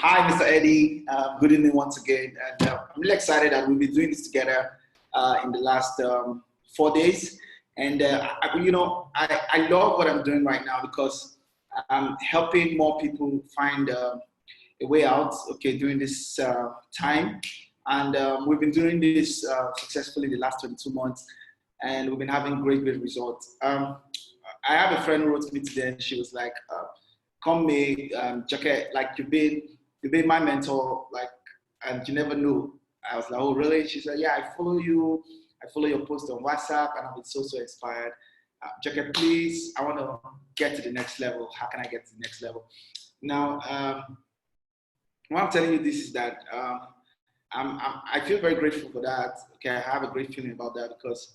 Hi, Mr. Eddie. Good evening once again. And I'm really excited that we'll be doing this together in the last 4 days. And, I love what I'm doing right now because I'm helping more people find a way out, okay, during this time. And we've been doing this successfully the last 22 months, and we've been having great results. I have a friend who wrote to me today, and she was like, come May, Jacket, like you've been my mentor, like, and you never knew. I was like, oh, really? She said, yeah, I follow your post on WhatsApp, and I've been so inspired. Jacket, please, I want to get to the next level. How can I get to the next level? Now, what I'm telling you this is that I feel very grateful for that. Okay, I have a great feeling about that because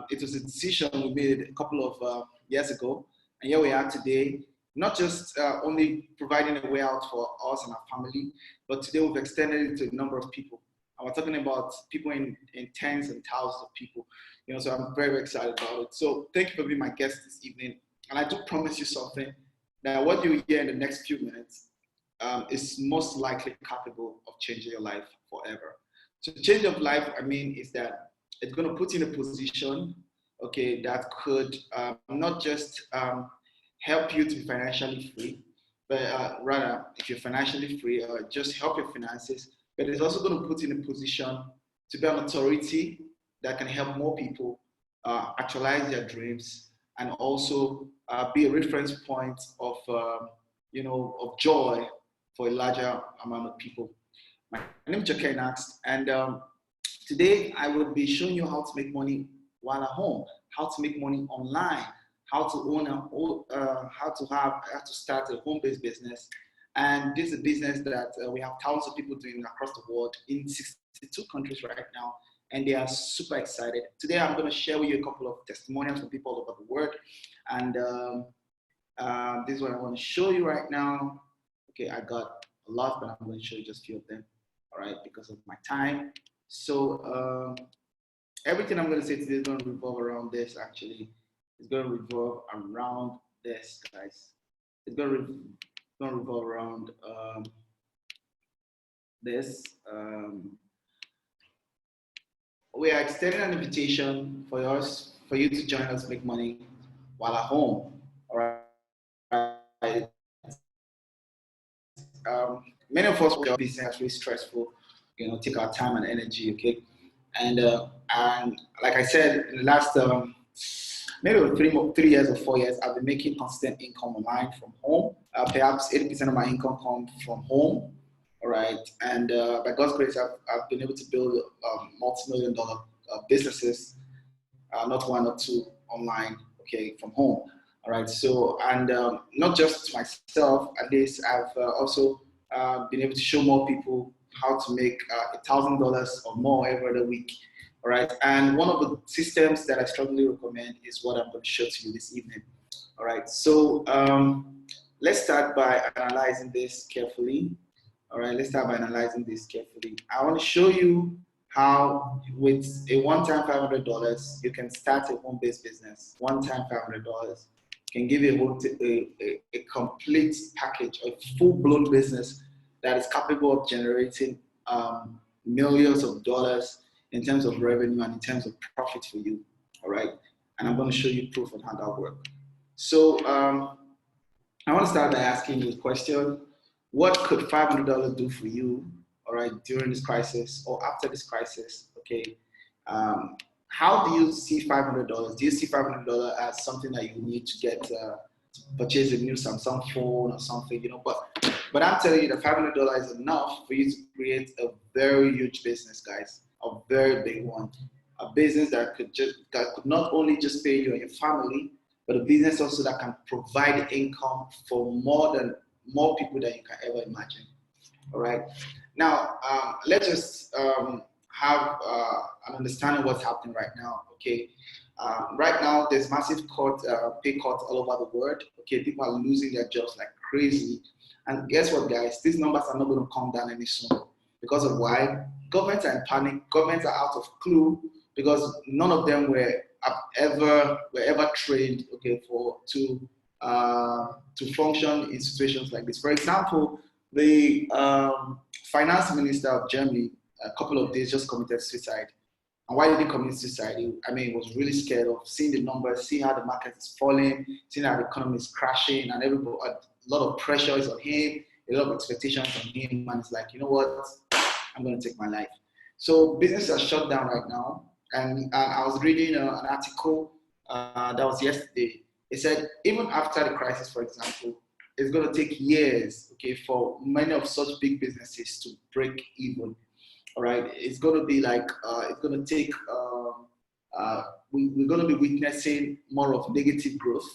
it was a decision we made a couple of years ago, and here we are today. Not just only providing a way out for us and our family, but today we've extended it to a number of people. And we're talking about people in tens and thousands of people. So I'm very excited about it. So thank you for being my guest this evening. And I do promise you something, that what you hear in the next few minutes is most likely capable of changing your life forever. So change of life, I mean, is that it's going to put you in a position, okay, that could not just help you to be financially free, but rather, if you're financially free, just help your finances. But it's also going to put you in a position to be an authority that can help more people actualize their dreams, and also be a reference point of, of joy for a larger amount of people. My name is Jake Naxt, and today I will be showing you how to make money while at home, how to make money online, how to own how to start a home-based business. And this is a business that we have thousands of people doing across the world in 62 countries right now, and they are super excited. Today I'm going to share with you a couple of testimonials from people all over the world, and this is what I want to show you right now. Okay, I got a lot, but I'm going to show you just a few of them, all right, because of my time. So everything I'm going to say today is going to revolve around this, actually. It's going to revolve around this, guys. It's going to revolve around this. We are extending an invitation for you to join us make money while at home. All right. Many of us work business really stressful. Take our time and energy. Okay, and like I said, in the last maybe 3 years or 4 years, I've been making consistent income online from home. Perhaps 80% of my income comes from home. All right. And by God's grace, I've been able to build multi-million-dollar businesses, not one or two online, okay, from home. All right. So, and not just myself, at least I've also been able to show more people how to make $1,000 or more every other week. All right, and one of the systems that I strongly recommend is what I'm going to show to you this evening. All right, so let's start by analyzing this carefully. All right, let's start by analyzing this carefully. I want to show you how, with a one-time $500, you can start a home-based business. One-time $500 can give you a complete package, a full-blown business that is capable of generating millions of dollars in terms of revenue and in terms of profit for you, all right? And I'm going to show you proof on how that works. So I want to start by asking you a question. What could $500 do for you, all right, during this crisis or after this crisis, okay? How do you see $500? Do you see $500 as something that you need to get to purchase a new Samsung phone or something, But I'm telling you that $500 is enough for you to create a very huge business, guys. A very big one, a business that could not only just pay you and your family, but a business also that can provide income for more people than you can ever imagine. All right. Now let's just have an understanding of what's happening right now. Okay. Right now, there's massive pay cuts all over the world. Okay, people are losing their jobs like crazy, and guess what, guys? These numbers are not going to come down any soon. Because of why? Governments are in panic. Governments are out of clue because none of them were ever trained, okay, to function in situations like this. For example, The finance minister of Germany, a couple of days, just committed suicide. And why did he commit suicide? He was really scared of seeing the numbers, seeing how the market is falling, seeing how the economy is crashing, and everybody, a lot of pressure is on him, a lot of expectations on him, and it's like, you know what, I'm going to take my life. So business are shut down right now. And I was reading an article that was yesterday. It said even after the crisis, for example, it's going to take years, okay, for many of such big businesses to break even. All right, it's going to be like it's going to take. We're going to be witnessing more of negative growth.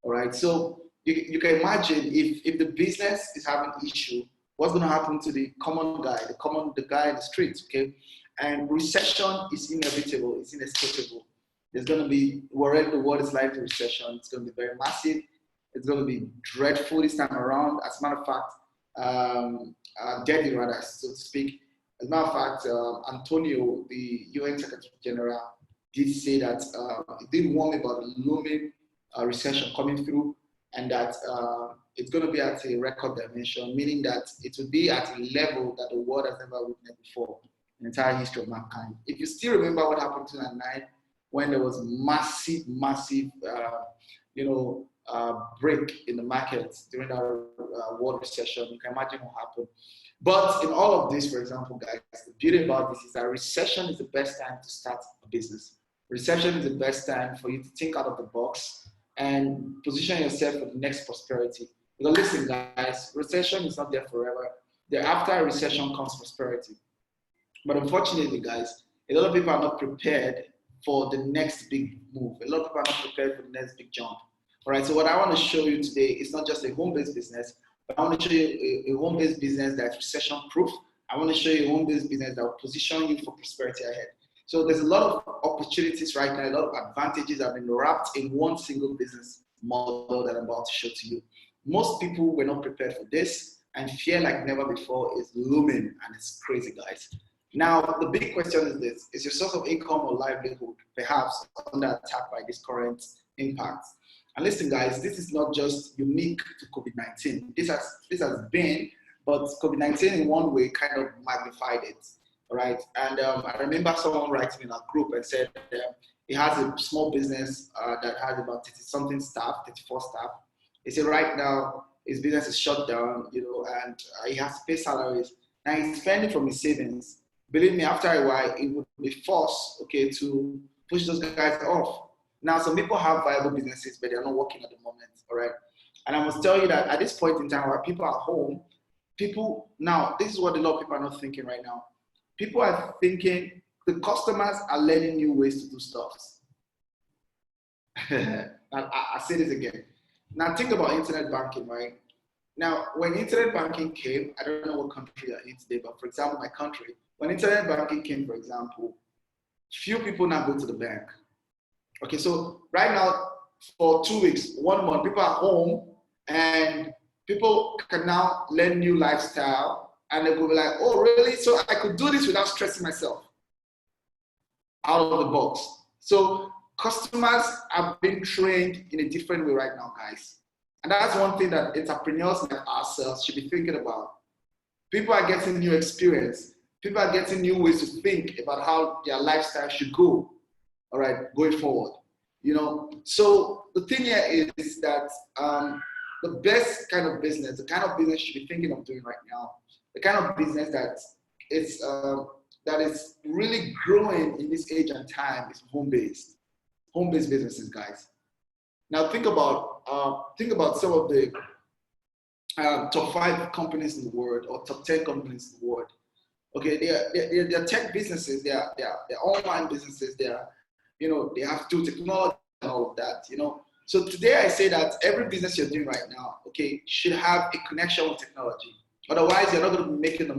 All right, so you can imagine if the business is having issue, what's going to happen to the common guy, the guy in the streets, okay? And recession is inevitable, it's inescapable. There's going to be, wherever the world is like, recession, it's going to be very massive. It's going to be dreadful this time around. As a matter of fact, deadly rather, so to speak. As a matter of fact, Antonio, the UN Secretary General, did say that he did warn about the looming recession coming through, and that it's going to be at a record dimension, meaning that it will be at a level that the world has never witnessed before in the entire history of mankind. If you still remember what happened in 2009, when there was massive, break in the markets during our world recession, you can imagine what happened. But in all of this, for example, guys, the beauty about this is that recession is the best time to start a business. Recession is the best time for you to think out of the box and position yourself for the next prosperity. Because listen, guys, recession is not there forever. After a recession comes prosperity. But unfortunately, guys, a lot of people are not prepared for the next big move. A lot of people are not prepared for the next big jump. All right, so what I want to show you today is not just a home-based business, but I want to show you a home-based business that's recession-proof. I want to show you a home-based business that will position you for prosperity ahead. So there's a lot of opportunities right now, a lot of advantages have been wrapped in one single business model that I'm about to show to you. Most people were not prepared for this, and fear like never before is looming, and it's crazy, guys. Now, the big question is this: is your source of income or livelihood perhaps under attack by this current impact? And listen, guys, this is not just unique to COVID-19. This has been, but COVID-19 in one way kind of magnified it, all right? And I remember someone writing in our group and said he has a small business that has about 30-something staff, 34 staff. He said right now his business is shut down, and he has to pay salaries. Now he's spending from his savings. Believe me, after a while, it would be forced, okay, to push those guys off. Now, some people have viable businesses, but they're not working at the moment, all right? And I must tell you that at this point in time, where people are home, now, this is what a lot of people are not thinking right now. People are thinking the customers are learning new ways to do stuff. I say this again. Now, think about internet banking, right? Now, when internet banking came, I don't know what country you're in today, but for example, my country, when internet banking came, for example, few people now go to the bank. Okay, so right now, for 2 weeks, 1 month, people are home and people can now learn new lifestyle, and they will be like, oh, really? So I could do this without stressing myself out of the box. So customers are being trained in a different way right now, guys. And that's one thing that entrepreneurs like ourselves should be thinking about. People are getting new experience. People are getting new ways to think about how their lifestyle should go. All right, going forward, So the thing here is that the best kind of business, the kind of business you should be thinking of doing right now, the kind of business that is really growing in this age and time is home-based businesses, guys. Now think about some of the top 5 companies in the world or top 10 companies in the world. Okay, they're tech businesses, they're online businesses, they have to do technology and all of that, So today I say that every business you're doing right now, okay, should have a connection with technology. Otherwise, you're not going to be making the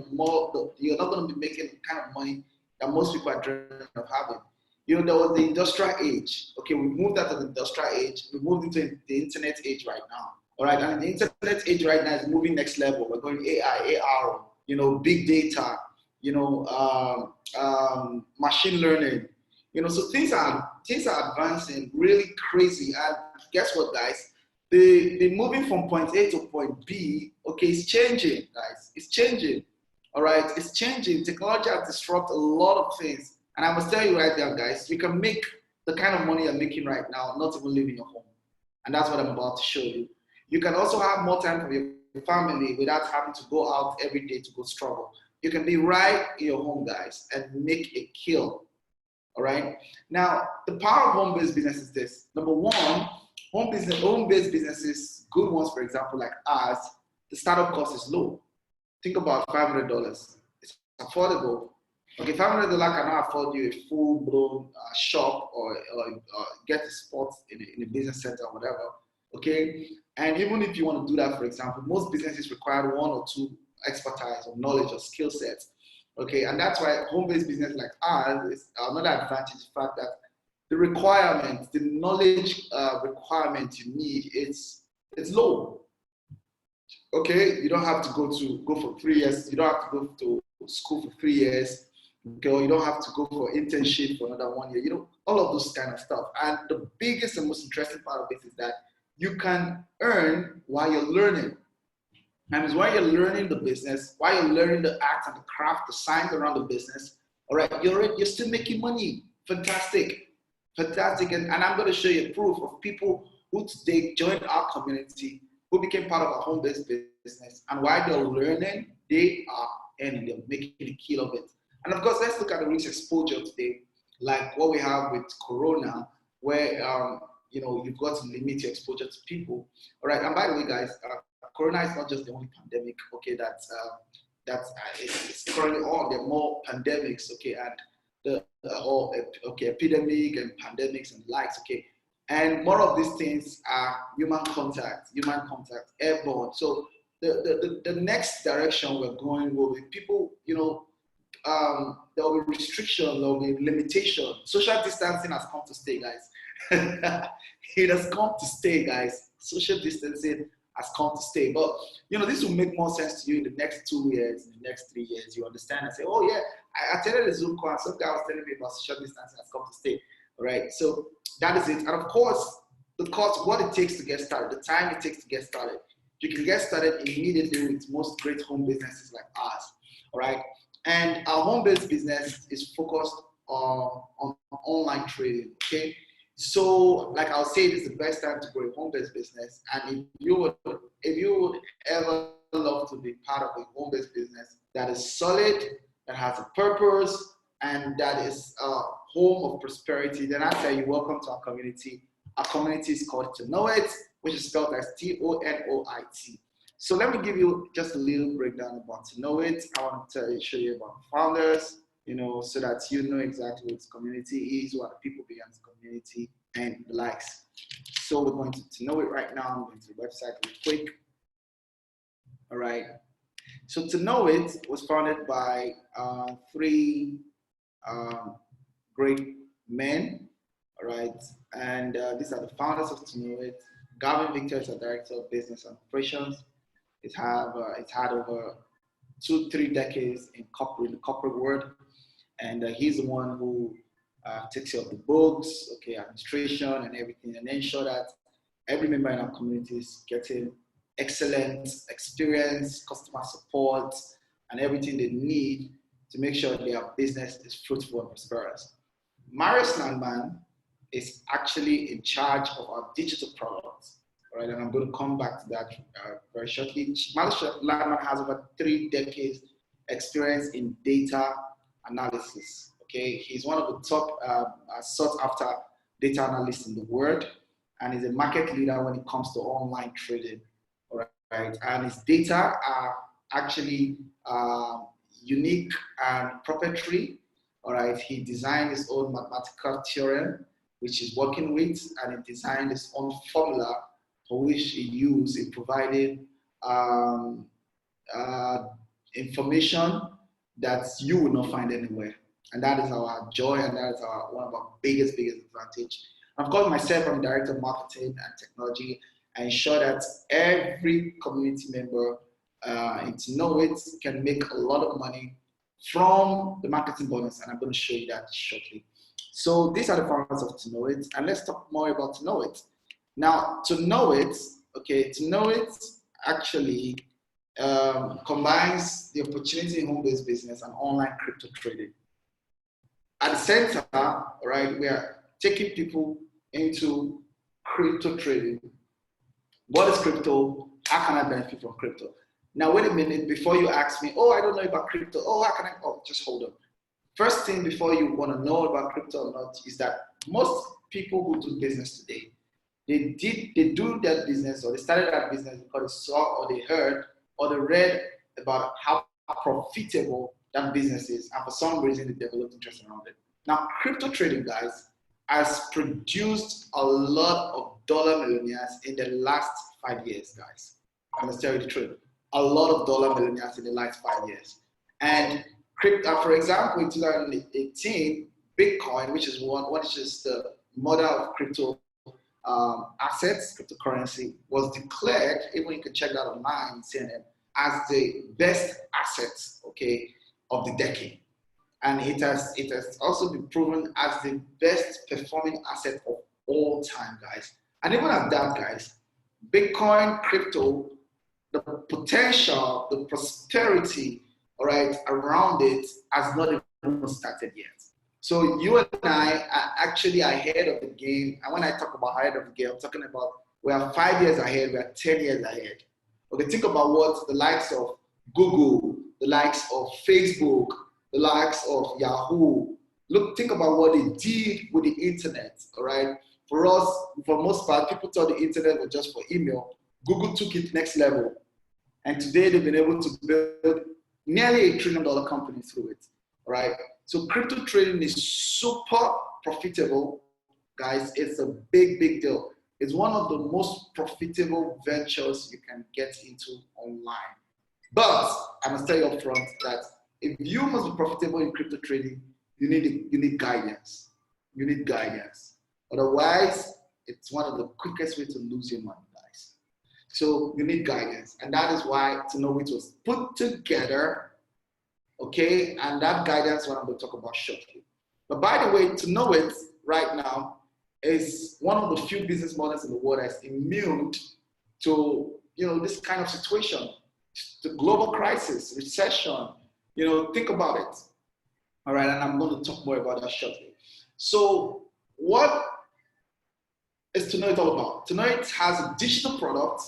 kind of money that most people are dreaming of having. There was the industrial age. Okay, we moved out of the industrial age. We moved into the internet age right now. All right, and the internet age right now is moving next level. We're going AI, AR, big data, machine learning. So things are advancing really crazy. And guess what, guys? the moving from point A to point B, okay, it's changing, guys. It's changing. All right, it's changing. Technology has disrupted a lot of things. And I must tell you right there, guys, you can make the kind of money you're making right now, not even leaving your home. And that's what I'm about to show you. You can also have more time for your family without having to go out every day to go struggle. You can be right in your home, guys, and make a kill. All right. Now, the power of home-based business is this. Number one, home-based businesses, good ones, for example, like ours, the startup cost is low. Think about $500. It's affordable. Okay, $500 cannot afford you a full-blown shop or get a spot in a business center or whatever. Okay, and even if you want to do that, for example, most businesses require one or two expertise or knowledge or skill sets. Okay, and that's why home-based business like ours is another advantage. The fact that the requirements, the knowledge requirement you need, it's low. Okay, you don't have to go for 3 years. You don't have to go to school for 3 years. Okay, or you don't have to go for internship for another 1 year. You know, all of those kind of stuff. And the biggest and most interesting part of this is that you can earn while you're learning. And while you're learning the business, while you're learning the art and the craft, the science around the business, all right, you're still making money. Fantastic. Fantastic. And I'm going to show you proof of people who today joined our community, who became part of our home-based business. And while they're learning, they are earning, they're making a kill of it. And of course, let's look at the risk exposure today, like what we have with Corona, where you've got to limit your exposure to people. All right, and by the way, guys, Corona is not just the only pandemic, okay, it's currently on. There are more pandemics, okay, and epidemic and pandemics and likes, okay. And more of these things are human contact, airborne. So the next direction we're going will be people, there will be restriction, there will be limitation. Social distancing has come to stay, guys. It has come to stay, guys. Social distancing has come to stay. But, this will make more sense to you in the next 2 years, in the next 3 years. You understand and say, oh, yeah, I attended a Zoom call and some guy was telling me about social distancing has come to stay. All right, so that is it. And of course, what it takes to get started, the time it takes to get started. You can get started immediately with most great home businesses like ours. All right. And our home-based business is focused on online trading, okay? So, like I'll say, this is the best time to grow a home-based business. And if you would ever love to be part of a home-based business that is solid, that has a purpose, and that is a home of prosperity, then I say you're welcome to our community. Our community is called TONOIT, which is spelled as TONOIT. So let me give you just a little breakdown about TONOIT. I want to show you about the founders, so that you know exactly what this community is, who are the people behind the community, and the likes. So we're going to TONOIT right now. I'm going to the website real quick. All right. So TONOIT was founded by three great men. All right. And these are the founders of TONOIT. Gavin Victor is the director of business and operations. It's had over 2-3 decades in the corporate world, and he's the one who takes care of the books, okay, administration and everything, and ensure that every member in our community is getting excellent experience, customer support, and everything they need to make sure their business is fruitful and prosperous. Marius Landman is actually in charge of our digital products. Right, and I'm going to come back to that very shortly. Marius Landman has over 3 decades experience in data analysis. Okay, he's one of the top sought after data analysts in the world, and he's a market leader when it comes to online trading. All right, and his data are actually unique and proprietary. All right, he designed his own mathematical theorem, which he's working with, and he designed his own formula for which he used in providing information that you will not find anywhere. And that is our joy, and that is one of our biggest advantage. Of course, myself, I'm Director of Marketing and Technology. I ensure that every community member in TONOIT can make a lot of money from the marketing bonus, and I'm going to show you that shortly. So these are the founders of TONOIT, and let's talk more about TONOIT. Now, TONOIT, Okay, TONOIT actually combines the opportunity in home-based business and online crypto trading. At the center, right, we are taking people into crypto trading. What is crypto? How can I benefit from crypto? Now, wait a minute, before you ask me, oh, I don't know about crypto. Oh, how can I? Oh, just hold on. First thing before you want to know about crypto or not is that most people who do business today, they do that business or they started that business because they saw or they heard or they read about how profitable that business is, and for some reason they developed interest around it. Now, crypto trading, guys, has produced a lot of dollar millionaires in the last 5 years, guys. I'm gonna tell you the truth. A lot of dollar millionaires in the last 5 years. And crypto, for example, in 2018, Bitcoin, which is the mother of crypto assets, cryptocurrency, was declared, even you can check that online, CNN, as the best assets, okay, of the decade. And it has also been proven as the best performing asset of all time, guys. And even at that, guys, Bitcoin, crypto, the potential, the prosperity, all right, around it has not even started yet. So you and I are actually ahead of the game. And when I talk about ahead of the game, I'm talking about we are 5 years ahead, we are 10 years ahead. Okay, think about what the likes of Google, the likes of Facebook, the likes of Yahoo. Think about what they did with the internet, all right? For us, for most part, people thought the internet was just for email. Google took it next level. And today they've been able to build nearly $1 trillion company through it, all right? So crypto trading is super profitable, guys. It's a big, big deal. It's one of the most profitable ventures you can get into online. But I must tell you up front that if you must be profitable in crypto trading, you need guidance. You need guidance. Otherwise, it's one of the quickest ways to lose your money, guys. So you need guidance. And that is why TONOIT was put together, okay? And that guidance what I'm going to talk about shortly. But by the way, TONOIT right now is one of the few business models in the world that's immune to, this kind of situation, the global crisis, recession. Think about it. All right, and I'm going to talk more about that shortly. So what is TONOIT all about? TONOIT has a digital product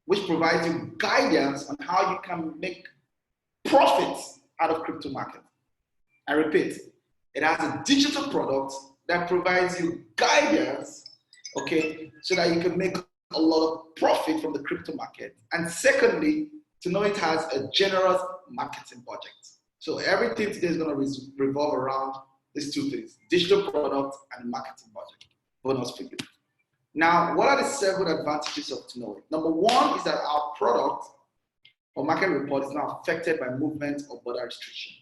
which provides you guidance on how you can make profits out of crypto market. I repeat, it has a digital product that provides you guidance, okay, so that you can make a lot of profit from the crypto market. And secondly, TONOIT has a generous marketing budget. So everything today is going to revolve around these two things: digital product and marketing budget. Bonus for you. Now, what are the several advantages of TONOIT? Number one is that our product or market report is not affected by movement or border restriction.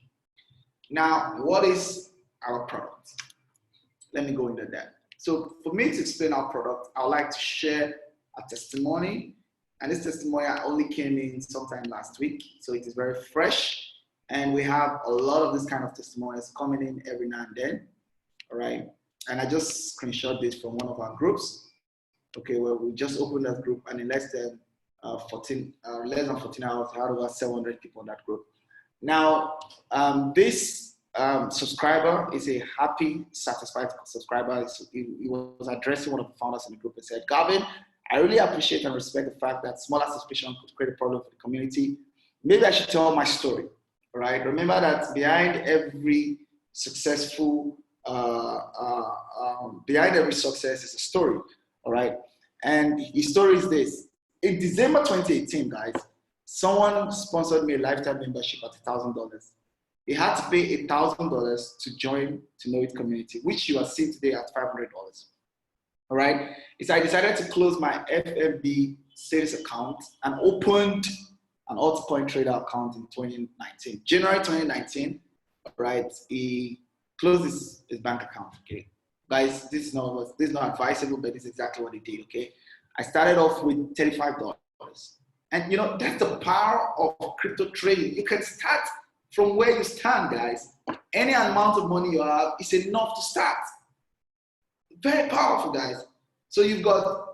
Now, what is our product? Let me go into that. So for me to explain our product, I would like to share a testimony. And this testimony only came in sometime last week. So it is very fresh. And we have a lot of this kind of testimonies coming in every now and then. All right. And I just screenshot this from one of our groups. Okay, well, we just opened that group, and in less than 14 hours, I had over 700 people in that group. Now, this subscriber is a happy, satisfied subscriber. He was addressing one of the founders in the group and said, Gavin, I really appreciate and respect the fact that small suspicion could create a problem for the community. Maybe I should tell my story, all right? Remember that behind every successful, behind every success is a story, all right? And his story is this. In December 2018, guys, someone sponsored me a lifetime membership at $1,000. He had to pay $1,000 to join TONOIT community, which you are seeing today at $500. All right. So I decided to close my FFB sales account and opened an altcoin trader account in 2019. January 2019, all right, he closed his bank account, okay? Guys, this is not advisable, but this is exactly what he did, okay? I started off with $35. And that's the power of crypto trading. You can start from where you stand, guys. Any amount of money you have is enough to start. Very powerful, guys. So you've got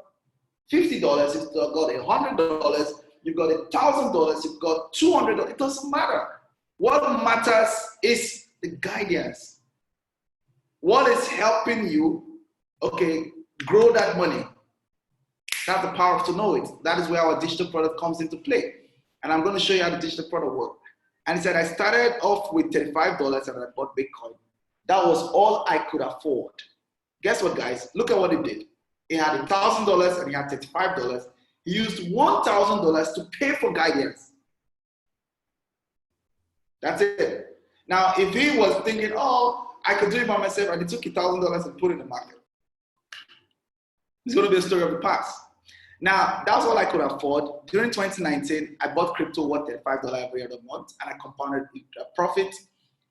$50, you've got $100, you've got $1,000, you've got $200. It doesn't matter. What matters is the guidance. What is helping you, okay, grow that money? That's the power of TONOIT. That is where our digital product comes into play. And I'm going to show you how the digital product works. And he said, I started off with $35 and I bought Bitcoin. That was all I could afford. Guess what, guys? Look at what he did. He had $1,000 and he had $35. He used $1,000 to pay for guidance. That's it. Now, if he was thinking, oh, I could do it by myself, and he took $1,000 and put it in the market, it's going to be a story of the past. Now, that's all I could afford. During 2019, I bought crypto worth $35 every other month, and I compounded a profit.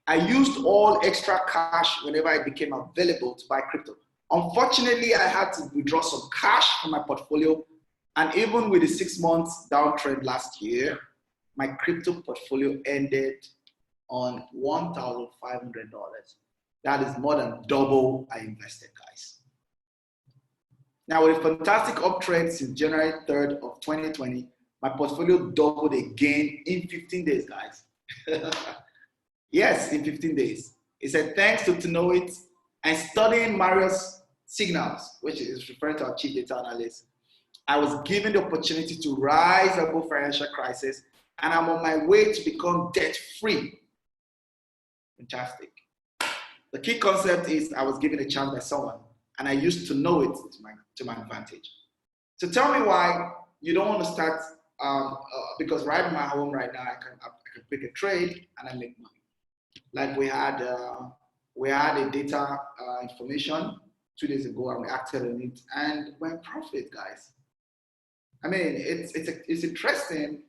I used all extra cash whenever it became available to buy crypto. Unfortunately, I had to withdraw some cash from my portfolio, and even with the 6 months downtrend last year, my crypto portfolio ended on $1,500. That is more than double I invested, guys. Now, with a fantastic uptrend since January 3rd of 2020, my portfolio doubled again in 15 days, guys. Yes, in 15 days. He said, thanks to TONOIT and studying Marius signals, which is referring to our chief data analyst, I was given the opportunity to rise above financial crisis, and I'm on my way to become debt-free. Fantastic. The key concept is I was given a chance by someone, and I used TONOIT to my advantage. So tell me why you don't want to start, because right in my home right now, I can pick a trade and I make money. Like we had a data information 2 days ago, and we acted on it, and we're in profit, guys. I mean, it's interesting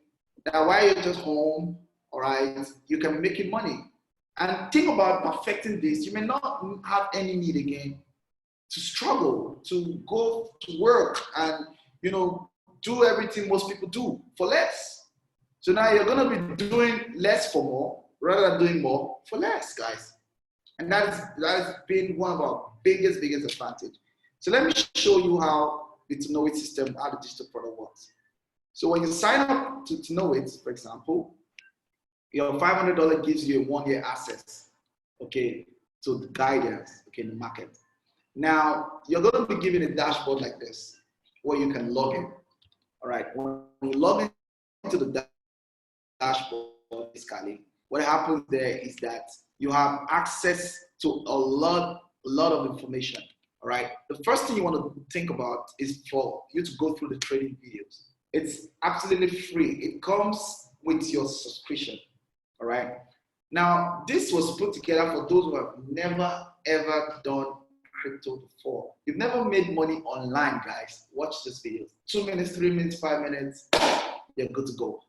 that while you're just home, all right, you can be making money. And think about perfecting this. You may not have any need again to struggle, to go to work and, you know, do everything most people do for less. So now you're going to be doing less for more rather than doing more for less, guys. And that has been one of our biggest advantage. So let me show you how the TONOIT system, how the digital product works. So when you sign up to TONOIT, for example, your $500 gives you a 1-year access, okay, to the guidance, okay, in the market. Now, you're going to be given a dashboard like this, where you can log in, all right? When you log into the dashboard, basically, what happens there is that you have access to a lot of information, all right? The first thing you want to think about is for you to go through the trading videos. It's absolutely free. It comes with your subscription. All right. Now, this was put together for those who have never, ever done crypto before. You've never made money online, guys. Watch this video. 2 minutes, 3 minutes, 5 minutes, you're good to go.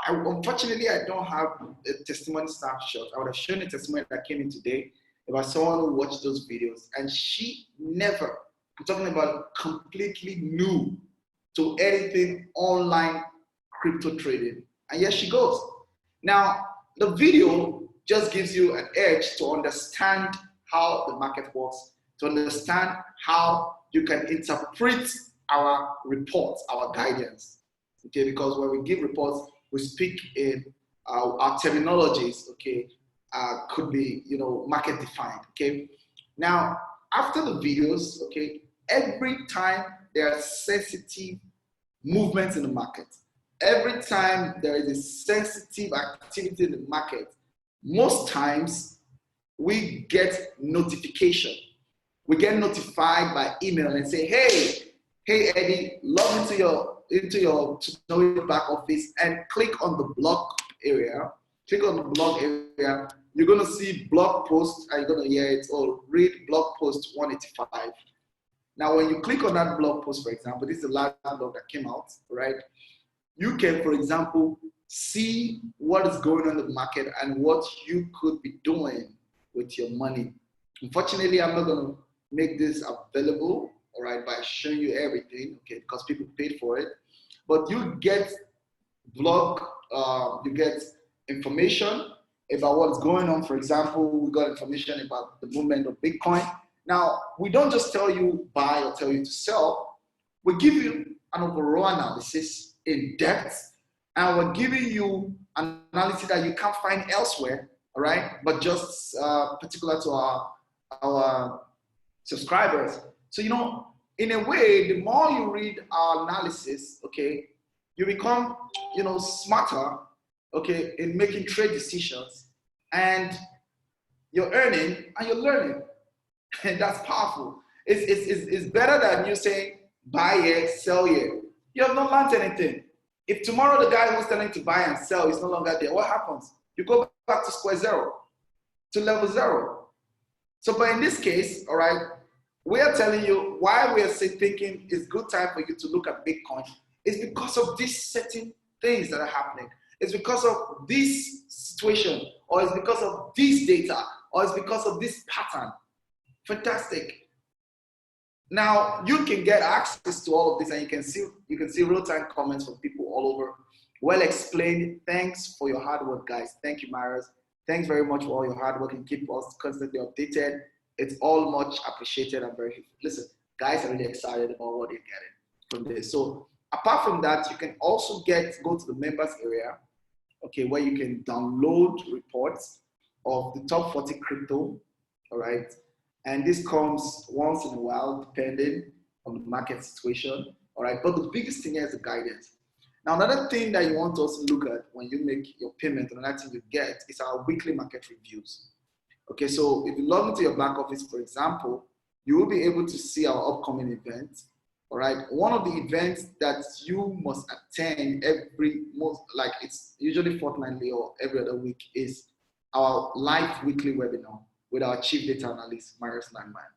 Unfortunately, I don't have a testimony snapshot. I would have shown a testimony that came in today about someone who watched those videos, and she never, I'm talking about completely new to anything online crypto trading. And yes, she goes. Now, the video just gives you an edge to understand how the market works, to understand how you can interpret our reports, our guidance, okay? Because when we give reports, we speak in our terminologies, okay? Could be, you know, market defined, okay? Now, after the videos, okay, every time there are sensitive movements in the market, every time there is a sensitive activity in the market, most times we get notification. We get notified by email and say, hey Eddie, log into your TONOIT back office and click on the blog area. Click on the blog area. You're gonna see blog post, and you're gonna hear it or read blog post 185. Now, when you click on that blog post, for example, this is the last blog that came out, right? You can, for example, see what is going on in the market and what you could be doing with your money. Unfortunately, I'm not going to make this available, all right, by showing you everything, okay, because people paid for it. But you get blog, you get information about what's going on. For example, we got information about the movement of Bitcoin. Now, we don't just tell you buy or tell you to sell. We give you an overall analysis in depth, and we're giving you an analysis that you can't find elsewhere, all right? But just particular to our subscribers. So, in a way, the more you read our analysis, okay, you become, smarter, okay, in making trade decisions, and you're earning and you're learning. And that's powerful. It's better than you saying, buy here, sell here. You have not learned anything. If tomorrow the guy who's telling to buy and sell is no longer there, what happens? You go back to square zero, to level zero. So, but in this case, all right, we are telling you why we are thinking it's good time for you to look at Bitcoin. It's because of these certain things that are happening. It's because of this situation, or it's because of this data, or it's because of this pattern. Fantastic. Now you can get access to all of this, and you can see real-time comments from people all over. Well explained. Thanks for your hard work, guys. Thank you, Myers. Thanks very much for all your hard work and keep us constantly updated. It's all much appreciated and very helpful. Listen, guys are really excited about what they're getting from this. So apart from that, you can also go to the members area, okay, where you can download reports of the top 40 crypto, all right? And this comes once in a while, depending on the market situation, all right? But the biggest thing here is the guidance. Now, another thing that you want to also look at when you make your payment, another thing you get is our weekly market reviews. Okay, so if you log into your back office, for example, you will be able to see our upcoming events. All right, one of the events that you must attend it's usually fortnightly or every other week is our live weekly webinar with our chief data analyst, Marius Langman.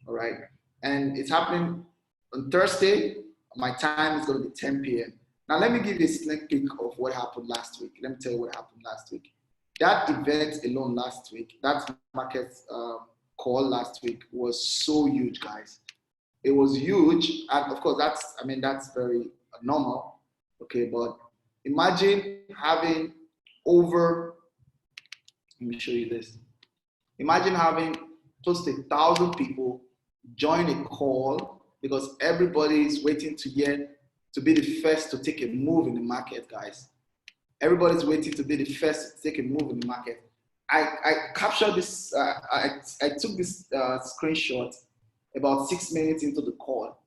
All right, and it's happening on Thursday. My time is going to be 10 p.m. Now, let me give you a sneak peek of what happened last week. Let me tell you what happened last week. That event alone last week, that market call last week was so huge, guys. It was huge, and of course, that's very normal, okay? But imagine having let me show you this. Imagine having close to 1,000 people join a call because everybody is waiting to be the first to take a move in the market, guys. Everybody's waiting to be the first to take a move in the market. I captured this, I took this screenshot about 6 minutes into the call.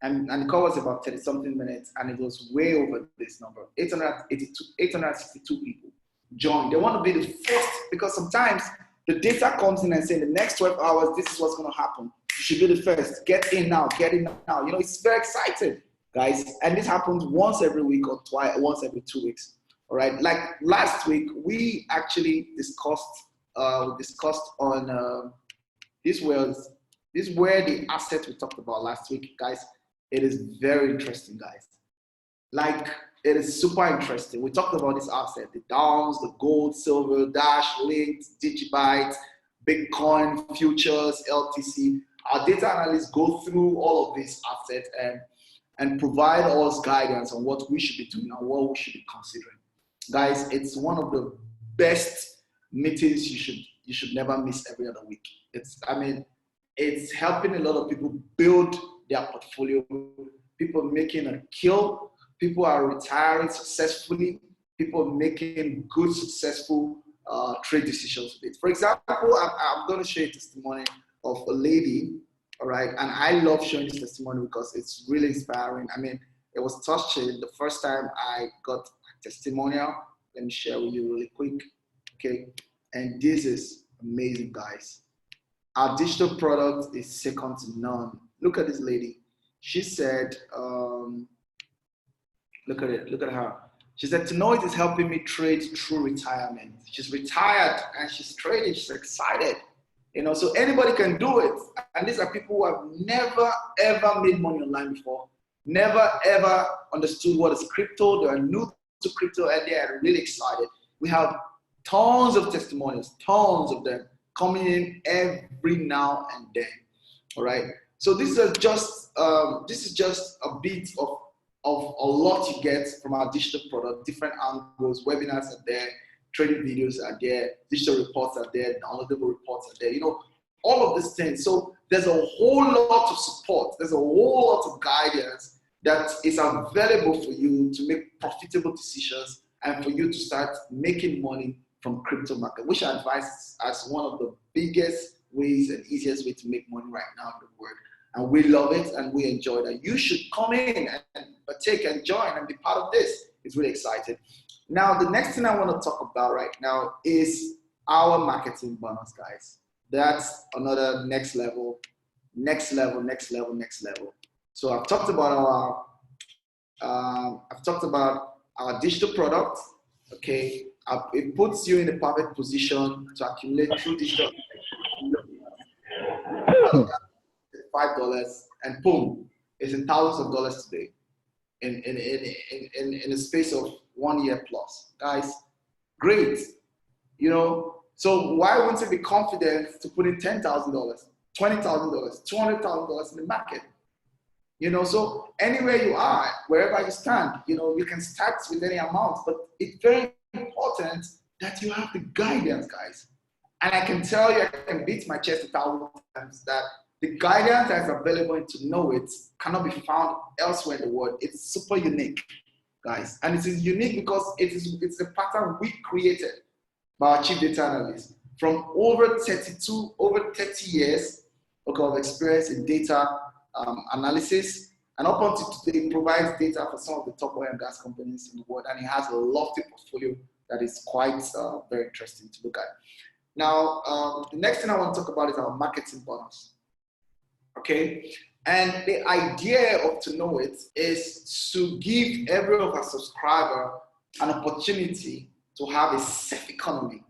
And the call was about 30-something minutes, and it was way over this number. 862 people joined. They want to be the first because sometimes the data comes in and saying the next 12 hours, this is what's going to happen. You should be the first. Get in now, get in now. It's very exciting, guys. And this happens once every week or once every 2 weeks. All right, like last week, we actually discussed on this is where the asset we talked about last week, guys. It is very interesting, guys. Like, it is super interesting. We talked about this asset, the DAOs, the gold, silver, Dash, Link, Digibyte, Bitcoin, futures, LTC. Our data analysts go through all of these assets and provide us guidance on what we should be doing and what we should be considering. Guys, it's one of the best meetings you should never miss every other week. It's helping a lot of people build their portfolio, people making a kill, people are retiring successfully, people making good, successful trade decisions with it. For example, I'm going to share a testimony of a lady, all right? And I love showing this testimony because it's really inspiring. It was touching the first time I got testimonial. Let me share with you really quick, okay? And this is amazing, guys. Our digital product is second to none. Look at this lady. She said, look at her. She said, TONOIT is helping me trade through retirement. She's retired and she's trading, she's excited. So anybody can do it. And these are people who have never, ever made money online before, never, ever understood what is crypto. They are new to crypto and they are really excited. We have tons of testimonials, tons of them coming in every now and then. All right. So this is just a bit of a lot you get from our digital product, different angles, webinars are there, trading videos are there, digital reports are there, downloadable reports are there, all of these things. So there's a whole lot of support, there's a whole lot of guidance that is available for you to make profitable decisions and for you to start making money from crypto market, which I advise as one of the biggest ways and easiest way to make money right now in the world. And we love it and we enjoy that. You should come in and partake and join and be part of this. It's really exciting. Now, the next thing I want to talk about right now is our marketing bonus, guys. That's another next level. So I've talked about our digital product. Okay, it puts you in a perfect position to accumulate through digital. $5 and boom, it's in thousands of dollars today in a space of 1 year plus. Guys, great. You know, so why wouldn't you be confident to put in $10,000, $20,000, $200,000 in the market? You know, so anywhere you are, wherever you stand, you know, you can start with any amount, but it's very important that you have the guidance, guys. And I can tell you, I can beat my chest 1,000 times that the guidance that's available in TONOIT cannot be found elsewhere in the world. It's super unique, guys. And it is unique because it's a pattern we created by our chief data analyst from over 30 years of experience in data analysis. And up until today, it provides data for some of the top oil and gas companies in the world. And it has a lofty portfolio that is quite very interesting to look at. Now, the next thing I want to talk about is our marketing bonus. Okay, and the idea of TONOIT is to give every of our subscriber an opportunity to have a safe economy.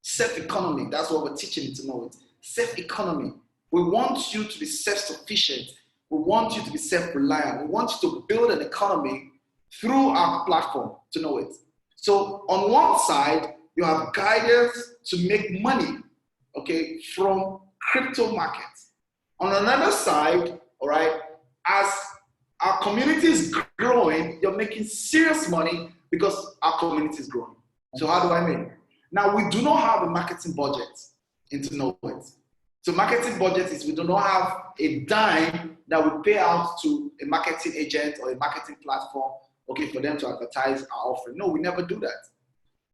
Safe economy, that's what we're teaching in TONOIT. Safe economy. We want you to be self-sufficient. We want you to be self-reliant. We want you to build an economy through our platform, TONOIT. So on one side, you have guidance to make money, okay, from crypto markets. On another side, all right, as our community is growing, you're making serious money because our community is growing. So how do I mean? Now, we do not have a marketing budget in TONOIT. So marketing budget is we do not have a dime that we pay out to a marketing agent or a marketing platform, okay, for them to advertise our offering. No, we never do that.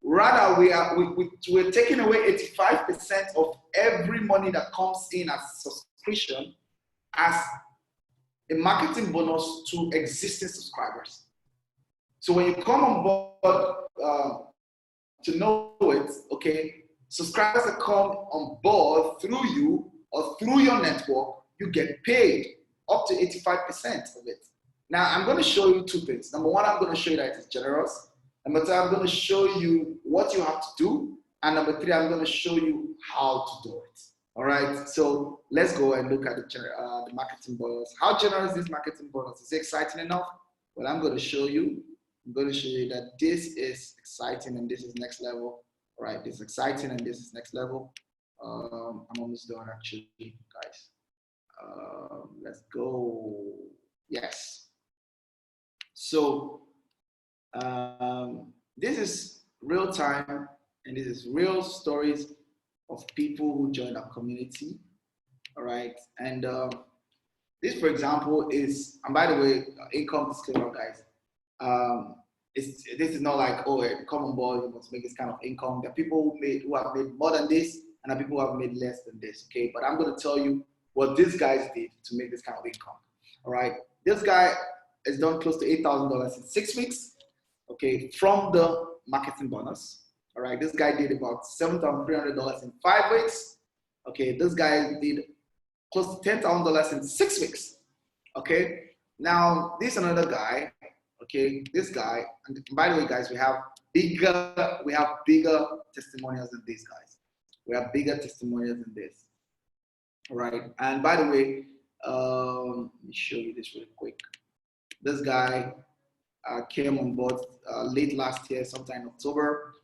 Rather, we're taking away 85% of every money that comes in as subscription as a marketing bonus to existing subscribers. So when you come on board TONOIT, okay, subscribers that come on board through you or through your network, you get paid up to 85% of it. Now, I'm going to show you two things. Number one, I'm going to show you that it's generous. Number two, I'm going to show you what you have to do. And number three, I'm going to show you how to do it. All right, so let's go and look at the marketing bonus. How generous is this marketing bonus? Is it exciting enough? Well, I'm going to show you. I'm going to show you that this is exciting and this is next level. All right, this is exciting and this is next level. I'm almost done actually, guys. Let's go. Yes. So this is real time and this is real stories of people who joined our community. All right, and this, for example, is, and by the way, income disclaimer, guys. This is not like, oh, come on board, you must make this kind of income. There are people who have made more than this, and there are people who have made less than this. Okay, but I'm going to tell you what these guys did to make this kind of income. All right, this guy has done close to $8,000 in 6 weeks. Okay, from the marketing bonus. All right, this guy did about $7,300 in 5 weeks. Okay, this guy did close to $10,000 in 6 weeks. Okay, now this another guy. Okay, this guy, and by the way, guys, we have bigger testimonials than these guys. We have bigger testimonials than this. All right, and by the way, let me show you this real quick. This guy came on board late last year, sometime in October,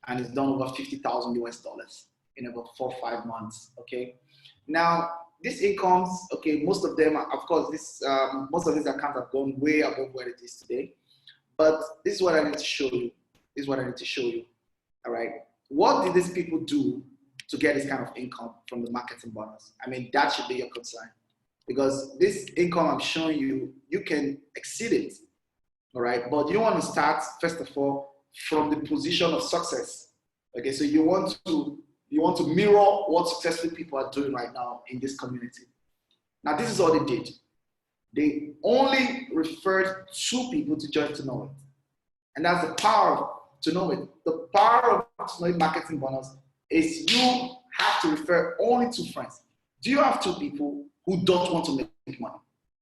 and it's done over 50,000 US dollars in about 4 or 5 months. Okay, now these incomes, okay, most of them, of course, most of these accounts have gone way above where it is today. But this is what I need to show you. This is what I need to show you. All right, what did these people do to get this kind of income from the marketing bonus? I mean, that should be your concern. because this income I'm showing you, you can exceed it. All right, but you want to start first of all from the position of success. Okay, so you want to mirror what successful people are doing right now in this community. Now, this is all they did. They only referred 2 people to join TONOIT. And that's the power of TONOIT. The power of TONOIT marketing bonus is you have to refer only 2 friends. Do you have 2 people who don't want to make money?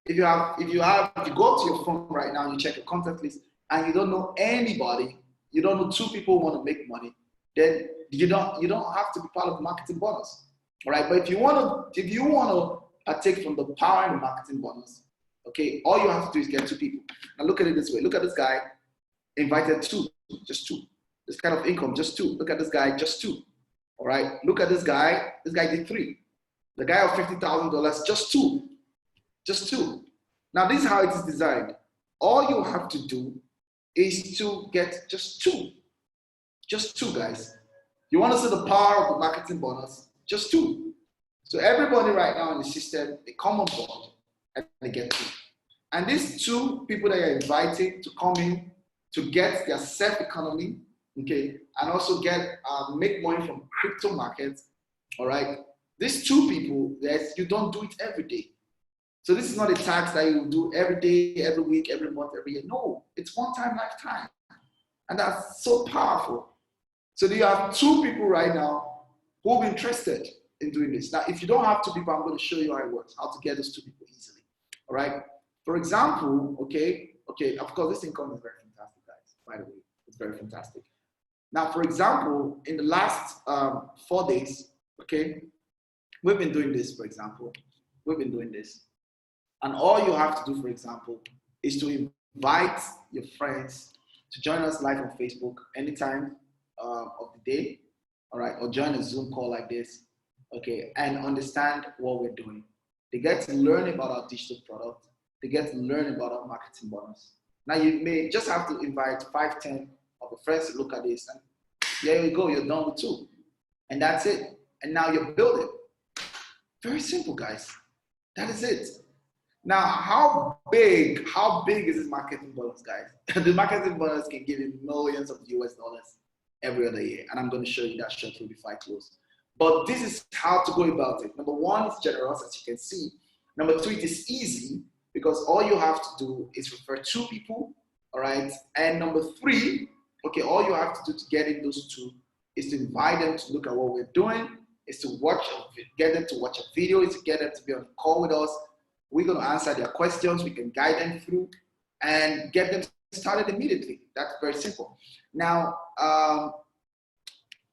If you go to your phone right now, you check your contact list, and you don't know anybody, you don't know 2 people who want to make money, then you don't have to be part of the marketing bonus. All right, but if you want to partake from the power in the marketing bonus, okay, all you have to do is get 2 people. Now look at it this way. Look at this guy, invited 2, just 2. This kind of income, just 2. Look at this guy, just 2. All right, look at this guy did 3. The guy of $50,000, just 2. Just 2. Now this is how it is designed. All you have to do is to get just 2. Just 2, guys. You want to see the power of the marketing bonus? Just 2. So everybody right now in the system, they come on board and they get 2. And these 2 people that you're inviting to come in to get their self-economy, okay, and also get make money from crypto markets, all right? These 2 people, you don't do it every day. So this is not a tax that you do every day, every week, every month, every year. No, it's one time, lifetime. And that's so powerful. So you have 2 people right now who are interested in doing this. Now, if you don't have 2 people, I'm going to show you how it works, how to get those 2 people easily. All right. For example, okay, of course, this income is very fantastic, guys. By the way, it's very fantastic. Now, for example, in the last 4 days, okay, we've been doing this, for example. We've been doing this. And all you have to do, for example, is to invite your friends to join us live on Facebook anytime of the day, all right, or join a Zoom call like this, okay, and understand what we're doing. They get to learn about our digital product. They get to learn about our marketing bonus. Now, you may just have to invite 5, 10 of your friends to look at this, and there you go, you're done with 2. And that's it. And now you're building. Very simple, guys. That is it. Now, how big is this marketing bonus, guys? The marketing bonus can give you millions of US dollars every other year. And I'm going to show you that shortly before I close. But this is how to go about it. Number 1 is generous, as you can see. Number 2, it is easy because all you have to do is refer 2 people, all right? And number 3, okay, all you have to do to get in those 2 is to invite them to look at what we're doing, is to get them to watch a video, is to get them to be on a call with us. We're going to answer their questions. We can guide them through and get them started immediately. That's very simple. Now,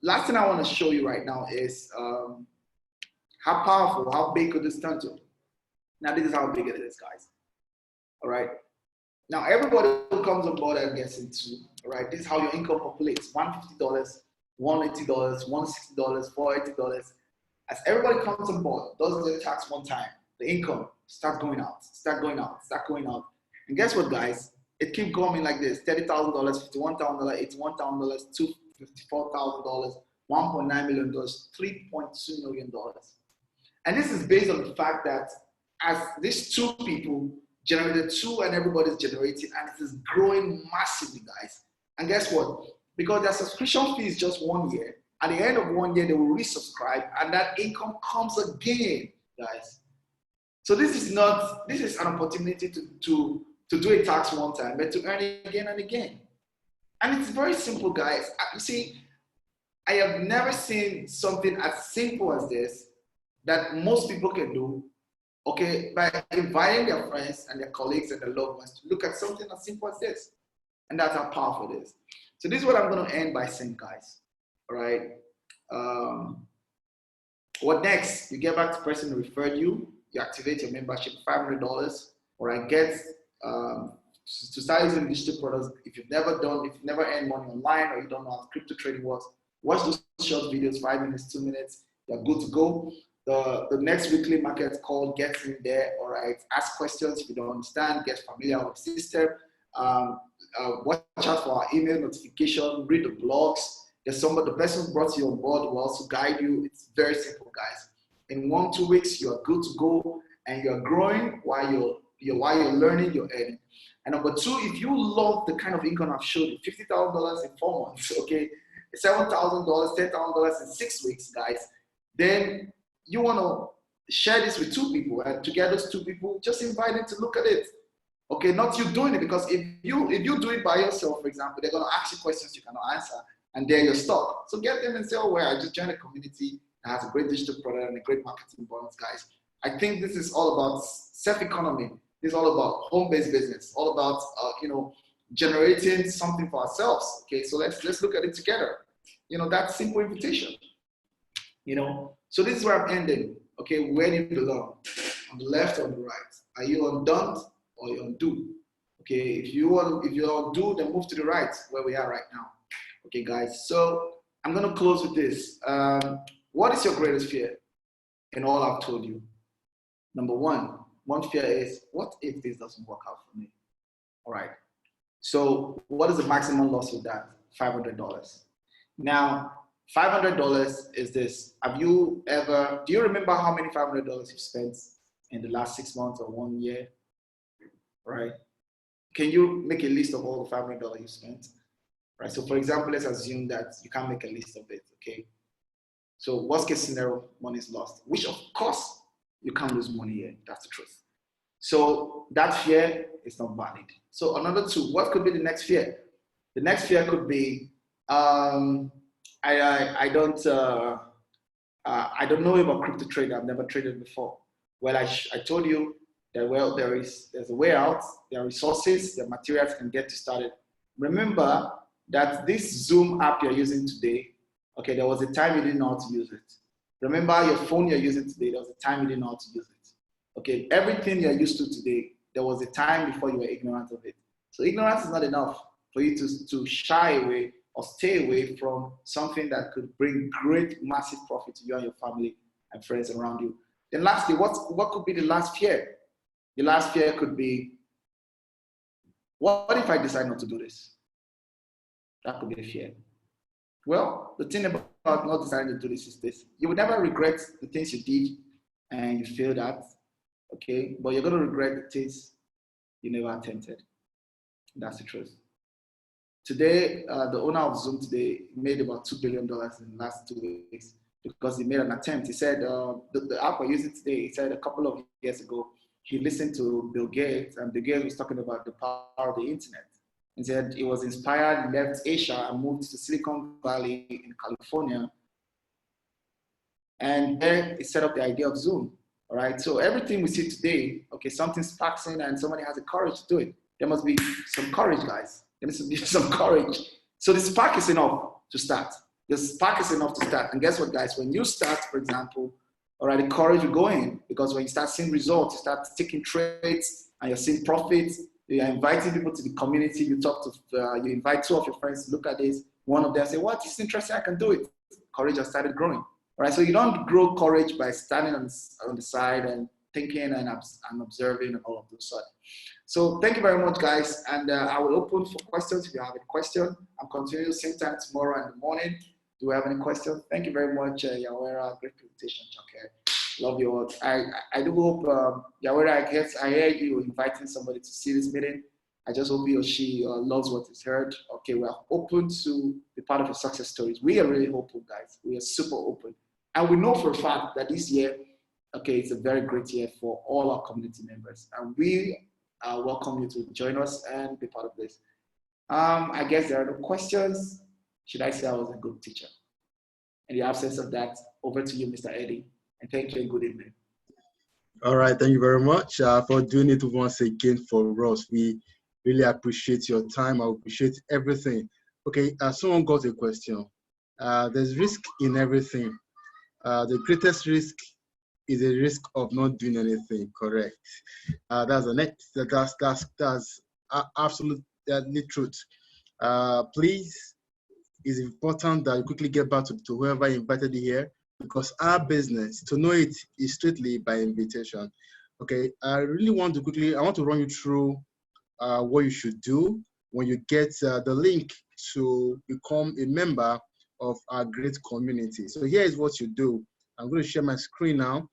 last thing I want to show you right now is how powerful, how big could this turn to? Now, this is how big it is, guys. All right. Now, everybody who comes on board and gets into, all right, this is how your income populates. $150, $180, $160, $480. As everybody comes on board, does the tax one time, the income start going out, start going out, start going out. And guess what, guys? It keeps going like this: $30,000, $51,000, $81,000, $54,000, $1.9 million, $3.2 million. And this is based on the fact that as these 2 people generated 2 and everybody's generating, and it is growing massively, guys. And guess what? Because their subscription fee is just 1 year. At the end of 1 year, they will resubscribe, and that income comes again, guys. So this is an opportunity to do a tax one time, but to earn it again and again. And it's very simple, guys. You see, I have never seen something as simple as this that most people can do, okay, by inviting their friends and their colleagues and their loved ones to look at something as simple as this. And that's how powerful it is. So this is what I'm going to end by saying, guys. All right. What next? You get back to the person who referred you. You activate your membership, $500, or I get to start using digital products. If you've never earned money online, or you don't know how crypto trading works, watch those short videos, 5 minutes, 2 minutes. You're good to go. The next weekly market call, get in there. All right, ask questions if you don't understand. Get familiar with the system. Watch out for our email notification. Read the blogs. The person who brought you on board will also guide you. It's very simple, guys. In 1-2 weeks, you are good to go. and you're growing while you're learning, you're earning. And number two, if you love the kind of income I've showed you, $50,000 in 4 months, okay, $7,000, $10,000 in 6 weeks, guys, then you want to share this with two people, and to get those two people, just invite them to look at it. Okay, not you doing it, because if you do it by yourself, for example, they're going to ask you questions you cannot answer, and then you're stuck. So get them and say, oh, well, I just joined a community that has a great digital product and a great marketing bonus, guys. I think this is all about self-economy. This is all about home-based business, all about generating something for ourselves. Okay, so let's look at it together. That simple invitation. So this is where I'm ending. Okay, where do you belong? On the left or on the right? Are you on done or you on do? Okay, if you're on do, then move to the right, where we are right now. Okay, guys. So I'm gonna close with this. What is your greatest fear in all I've told you? Number one fear is, what if this doesn't work out for me? All right. So what is the maximum loss with that? $500. Now, $500 is this. Do you remember how many $500 you've spent in the last 6 months or 1 year? Right? Can you make a list of all the $500 you spent? Right? So for example, let's assume that you can't make a list of it, okay? So worst case scenario, money is lost, which of course you can't lose money here. That's the truth. So that fear is not valid. So another two, what could be the next fear? The next fear could be, I don't know about crypto trading. I've never traded before. Well, I told you that, well, there's a way out. There are resources, the materials can get you started. Remember that this Zoom app you're using today, okay, there was a time you didn't know how to use it. Remember your phone you're using today, there was a time you didn't know how to use it. Okay, everything you're used to today, there was a time before you were ignorant of it. So ignorance is not enough for you to shy away or stay away from something that could bring great, massive profit to you and your family and friends around you. Then lastly, what could be the last fear? The last fear could be, what if I decide not to do this? That could be a fear. Well, the thing about not deciding to do this is this. You would never regret the things you did and you failed at, okay? But you're going to regret the things you never attempted. That's the truth. Today, the owner of Zoom today made about $2 billion in the last 2 weeks because he made an attempt. He said, the app we're using today, he said a couple of years ago, he listened to Bill Gates, and Bill Gates was talking about the power of the internet. He said he was inspired, he left Asia and moved to Silicon Valley in California. And there he set up the idea of Zoom, all right? So everything we see today, okay, something sparks in and somebody has the courage to do it. There must be some courage, guys. There must be some courage. So the spark is enough to start. The spark is enough to start. And guess what, guys? When you start, for example, all right, the courage will go in, because when you start seeing results, you start taking trades and you're seeing profits, you're inviting people to the community, you invite 2 of your friends to look at this. One of them say, what, this is interesting, I can do it. Courage has started growing. All right, so you don't grow courage by standing on the side and thinking and observing and all of those sorts. So thank you very much, guys. And I will open for questions if you have a question. I'm continuing the same time tomorrow in the morning. Do we have any questions? Thank you very much, Yawera. Great presentation, Chuck. Love you all. I do hope, Yawera, I hear you inviting somebody to see this meeting. I just hope he or she loves what is heard. Okay, we are open to be part of your success stories. We are really hopeful, guys. We are super open. And we know for a fact that this year, okay, it's a very great year for all our community members. And we welcome you to join us and be part of this. I guess there are no questions. Should I say I was a good teacher? In the absence of that, over to you, Mr. Eddie. And thank you and good evening. All right, thank you very much for doing it once again for us. We really appreciate your time. I appreciate everything. Okay, someone got a question. There's risk in everything. The greatest risk is a risk of not doing anything, correct? That's absolutely truth. Please, it's important that you quickly get back to whoever invited you here, because our business, TONOIT, is strictly by invitation. Okay, I want to run you through what you should do when you get the link to become a member of our great community. So here is what you do. I'm going to share my screen now.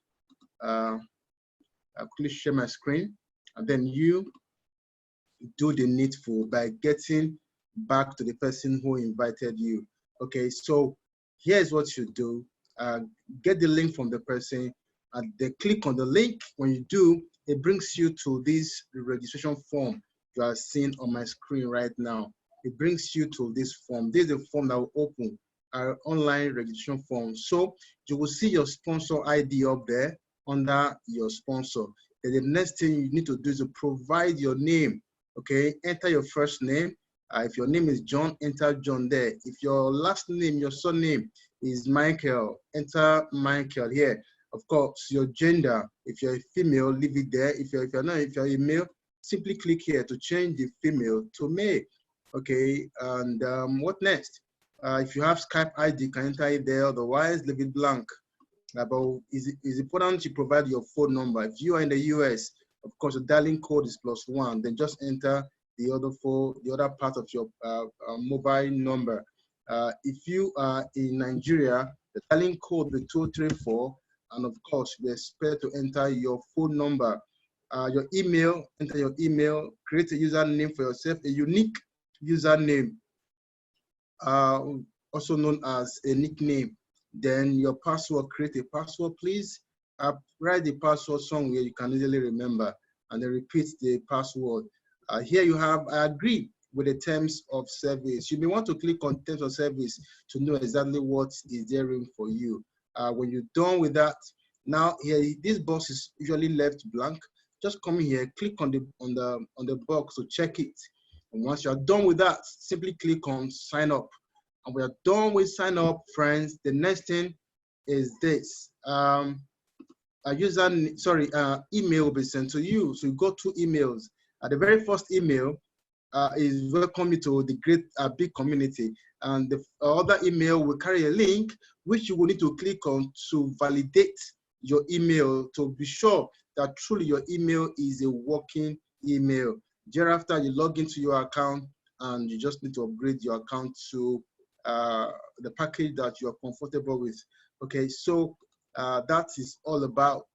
quickly share my screen, and then you do the needful by getting back to the person who invited you. Okay, so here's what you do. Uh, get the link from the person and then click on the link. When you do, it brings you to this registration form you are seeing on my screen right now. It brings you to this form. This is the form that will open our online registration form. So you will see your sponsor ID up there under your sponsor. Then the next thing you need to do is to provide your name. Okay, enter your first name. If your name is John, enter John there. If your last name, your surname is Michael, enter Michael here. Of course, your gender. If you're a female, leave it there. If you're a male, simply click here to change the female to male. Okay, and what next? If you have Skype ID, you can enter it there. Otherwise, leave it blank. But it's important you provide your phone number. If you are in the US, of course, the dialing code is +1. Then just enter the other part of your mobile number. If you are in Nigeria, the dialing code will be 234, and of course, we expect to enter your phone number, your email. Enter your email. Create a username for yourself, a unique username, also known as a nickname. Then your password, create a password, please. Write the password somewhere you can easily remember, and then repeat the password. Here you have, I agree with the terms of service. You may want to click on terms of service to know exactly what is there in for you. When you're done with that, now here, this box is usually left blank. Just come here, click on the box to check it. And once you're done with that, simply click on sign up. And we are done with sign up, friends. The next thing is this. Email will be sent to you. So you got 2 emails. The very first email is welcome you to the great big community. And the other email will carry a link which you will need to click on to validate your email to be sure that truly your email is a working email. Thereafter, you log into your account and you just need to upgrade your account to the package that you are comfortable with. Okay, so that is all about